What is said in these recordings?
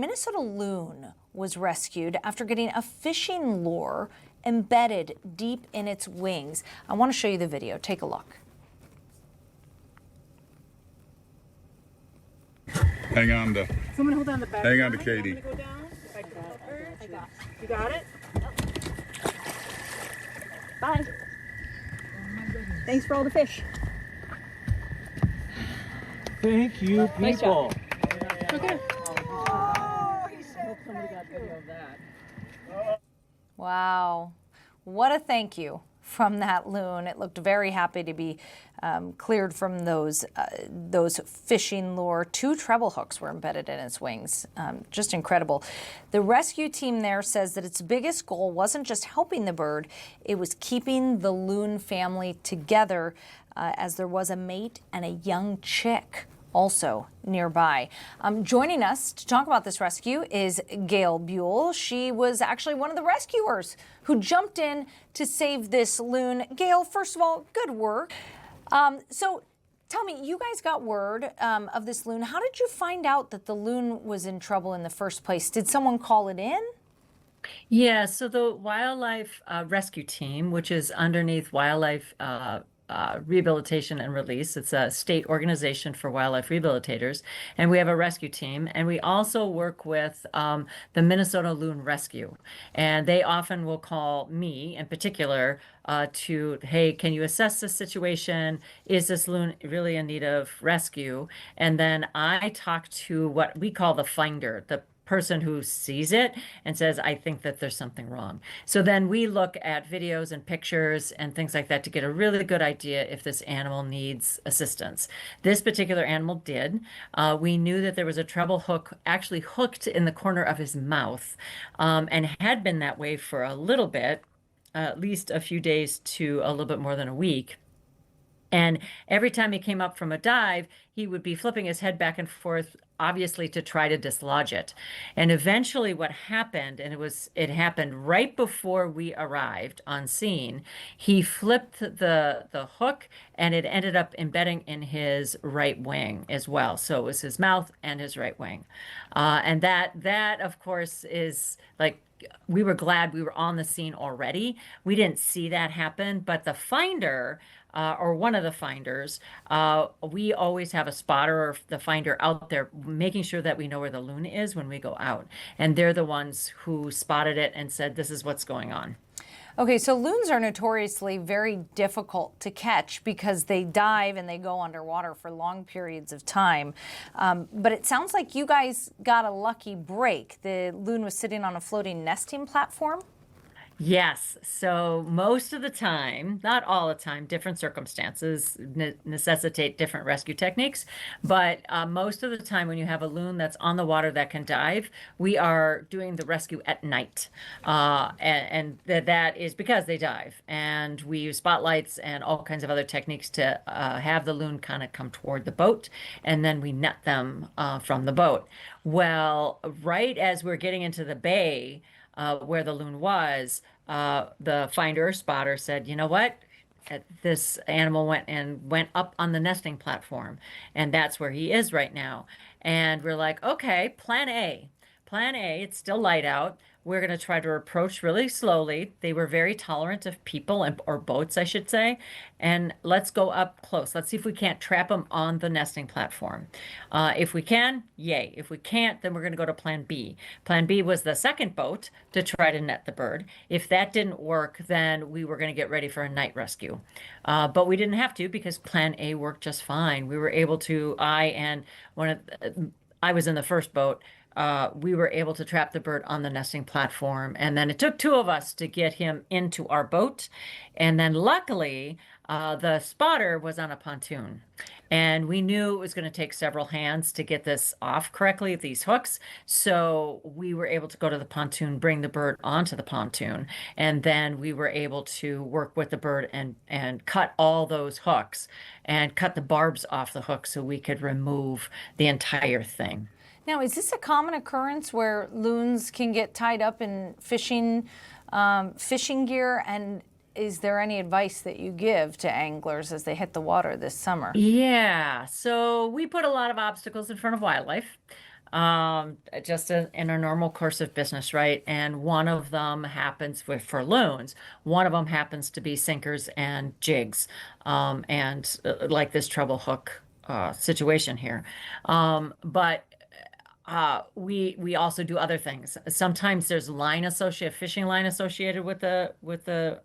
Minnesota loon was rescued after getting a fishing lure embedded deep in its wings. I want to show you the video. Take a look. Hang on to. Someone hold on the back. Hang on to Katie. I'm gonna go down. If I can help her. I got. You got it? Bye. Thanks for all the fish. Thank you, people. Okay. Wow, what a thank you from that loon. It looked very happy to be cleared from those fishing lure. 2 treble hooks were embedded in its wings. Just incredible. The rescue team there says that its biggest goal wasn't just helping the bird, it was keeping the loon family together as there was a mate and a young chick also nearby. Joining us to talk about this rescue is Gail Buhl. She was actually one of the rescuers who jumped in to save this loon. Gail, first of all, good work. So tell me, you guys got word of this loon. How did you find out that the loon was in trouble in the first place? Did someone call it in? Yeah, so the wildlife rescue team, which is underneath Wildlife Rehabilitation and Release. It's a state organization for wildlife rehabilitators, and we have a rescue team. And we also work with the Minnesota Loon Rescue, and they often will call me in particular to, hey, can you assess this situation? Is this loon really in need of rescue? And then I talk to what we call the finder, the person who sees it and says, I think that there's something wrong. So then we look at videos and pictures and things like that to get a really good idea if this animal needs assistance. This particular animal did. We knew that there was a treble hook actually hooked in the corner of his mouth and had been that way for a little bit, at least a few days to a little bit more than a week. And every time he came up from a dive, he would be flipping his head back and forth, obviously to try to dislodge it. And eventually what happened, and it happened right before we arrived on scene, he flipped the hook and it ended up embedding in his right wing as well. So it was his mouth and his right wing. And that of course is like, we were glad we were on the scene already. We didn't see that happen, but the finder, or one of the finders, we always have a spotter or the finder out there making sure that we know where the loon is when we go out. And they're the ones who spotted it and said, this is what's going on. Okay, so loons are notoriously very difficult to catch because they dive and they go underwater for long periods of time. But it sounds like you guys got a lucky break. The loon was sitting on a floating nesting platform. Yes. So most of the time, not all the time, different circumstances necessitate different rescue techniques. But most of the time when you have a loon that's on the water that can dive, we are doing the rescue at night. And that is because they dive. And we use spotlights and all kinds of other techniques to have the loon kind of come toward the boat. And then we net them from the boat. Well, right as we're getting into the bay, where the loon was, the finder or spotter said, you know what? This animal went up on the nesting platform, and that's where he is right now. And we're like, okay, plan A. Plan A, it's still light out. We're going to try to approach really slowly. They were very tolerant of people or boats, I should say. And let's go up close. Let's see if we can't trap them on the nesting platform. If we can, yay. If we can't, then we're going to go to plan B. Plan B was the second boat to try to net the bird. If that didn't work, then we were going to get ready for a night rescue. But we didn't have to because plan A worked just fine. We were able to, I was in the first boat. We were able to trap the bird on the nesting platform. And then it took 2 of us to get him into our boat. And then luckily, the spotter was on a pontoon. And we knew it was going to take several hands to get this off correctly, these hooks. So we were able to go to the pontoon, bring the bird onto the pontoon. And then we were able to work with the bird and cut all those hooks and cut the barbs off the hook so we could remove the entire thing. Now, is this a common occurrence where loons can get tied up in fishing gear? And is there any advice that you give to anglers as they hit the water this summer? Yeah, so we put a lot of obstacles in front of wildlife. just in a normal course of business, right? And one of them happens for loons. One of them happens to be sinkers and jigs, and like this treble hook situation here. But we also do other things. Sometimes there's fishing line associated with the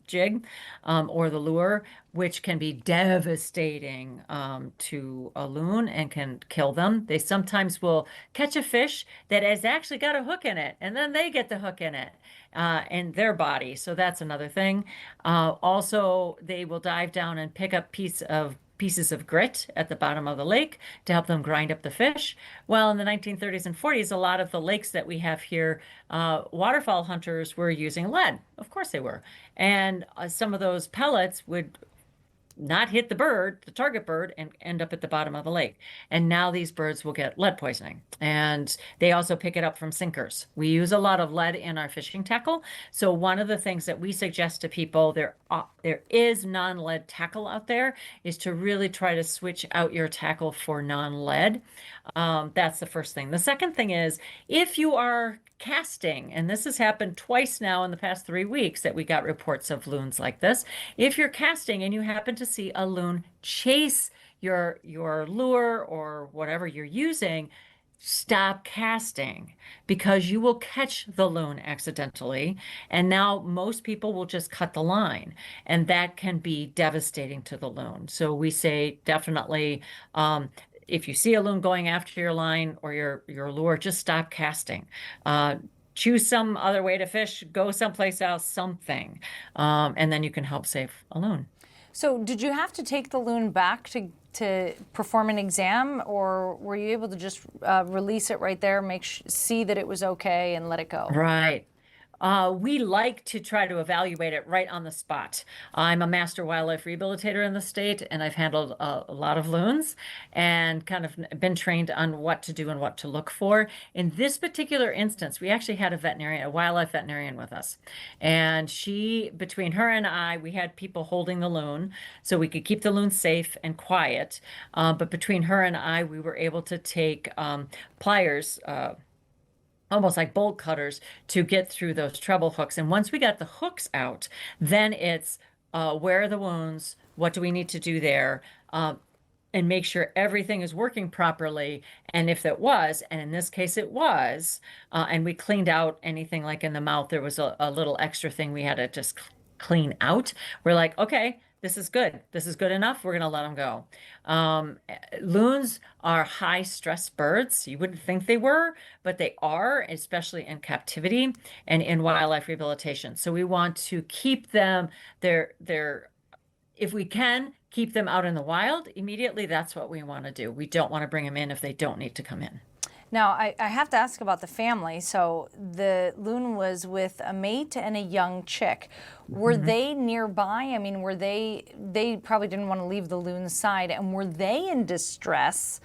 jig or the lure, which can be devastating to a loon and can kill them. They sometimes will catch a fish that has actually got a hook in it, and then they get the hook in it in their body. So that's another thing. Also, they will dive down and pick up pieces of grit at the bottom of the lake to help them grind up the fish. Well, in the 1930s and 40s, a lot of the lakes that we have here, waterfowl hunters were using lead. Of course they were. And some of those pellets would not hit the target bird, and end up at the bottom of the lake. And now these birds will get lead poisoning. And they also pick it up from sinkers. We use a lot of lead in our fishing tackle. So one of the things that we suggest to people, there is non-lead tackle out there, is to really try to switch out your tackle for non-lead. That's the first thing. The second thing is, if you are casting, and this has happened twice now in the past 3 weeks that we got reports of loons like this. If you're casting and you happen to see a loon chase your lure or whatever you're using, stop casting, because you will catch the loon accidentally. And now most people will just cut the line, and that can be devastating to the loon. So we say definitely, if you see a loon going after your line or your lure, just stop casting. Choose some other way to fish, go someplace else, something. And then you can help save a loon. So did you have to take the loon back to perform an exam, or were you able to just release it right there, see that it was okay and let it go? Right. We like to try to evaluate it right on the spot. I'm a master wildlife rehabilitator in the state, and I've handled a lot of loons and kind of been trained on what to do and what to look for. In this particular instance, we actually had a wildlife veterinarian with us. And between her and I, we had people holding the loon so we could keep the loon safe and quiet. But between her and I, we were able to take pliers, almost like bolt cutters, to get through those treble hooks. And once we got the hooks out, then it's where are the wounds? What do we need to do there? And make sure everything is working properly. And if it was, and in this case it was, and we cleaned out anything like in the mouth, there was a little extra thing we had to just clean out. We're like, okay, this is good. This is good enough. We're going to let them go. Loons are high stress birds. You wouldn't think they were, but they are, especially in captivity and in wildlife rehabilitation. So we want to keep them if we can, keep them out in the wild immediately. That's what we want to do. We don't want to bring them in if they don't need to come in. Now, I have to ask about the family. So the loon was with a mate and a young chick. Were they nearby? I mean, they probably didn't want to leave the loon's side, and were they in distress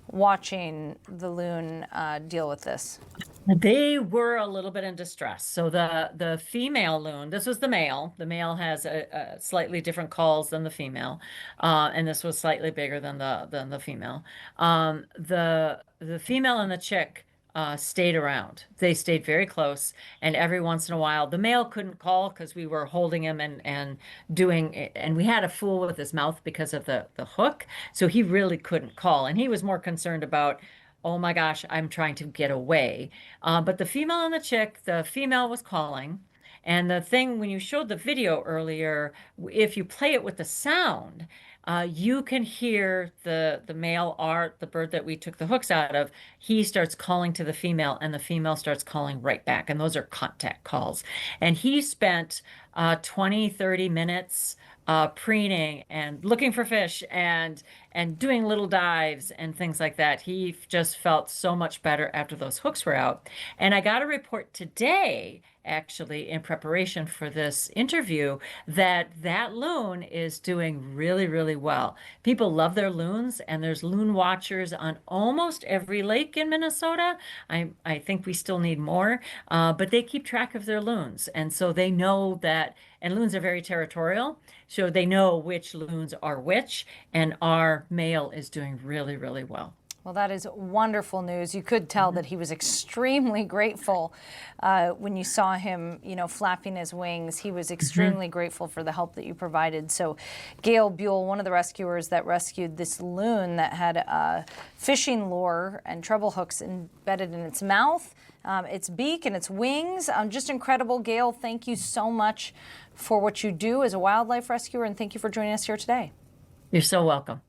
watching the loon deal with this? They were a little bit in distress. So the female loon, this was the male. The male has a slightly different calls than the female, and this was slightly bigger than the female. The female and the chick stayed around. They stayed very close, and every once in a while, the male couldn't call because we were holding him and doing it, and we had a fool with his mouth because of the hook, so he really couldn't call, and he was more concerned about, oh my gosh, I'm trying to get away. But the female and the chick, the female was calling. And the thing, when you showed the video earlier, if you play it with the sound, you can hear the male art, the bird that we took the hooks out of, he starts calling to the female, and the female starts calling right back. And those are contact calls. And he spent 20, 30 minutes preening and looking for fish and doing little dives and things like that. He just felt so much better after those hooks were out. And I got a report today, actually, in preparation for this interview, that loon is doing really, really well. People love their loons, and there's loon watchers on almost every lake in Minnesota. I think we still need more, but they keep track of their loons. And so they know that, and loons are very territorial, so they know which loons are which, and our male is doing really, really well. Well, that is wonderful news. You could tell that he was extremely grateful when you saw him, flapping his wings. He was extremely grateful for the help that you provided. So Gail Buhl, one of the rescuers that rescued this loon that had a fishing lure and treble hooks embedded in its mouth, its beak and its wings. Just incredible. Gail, thank you so much for what you do as a wildlife rescuer, and thank you for joining us here today. You're so welcome.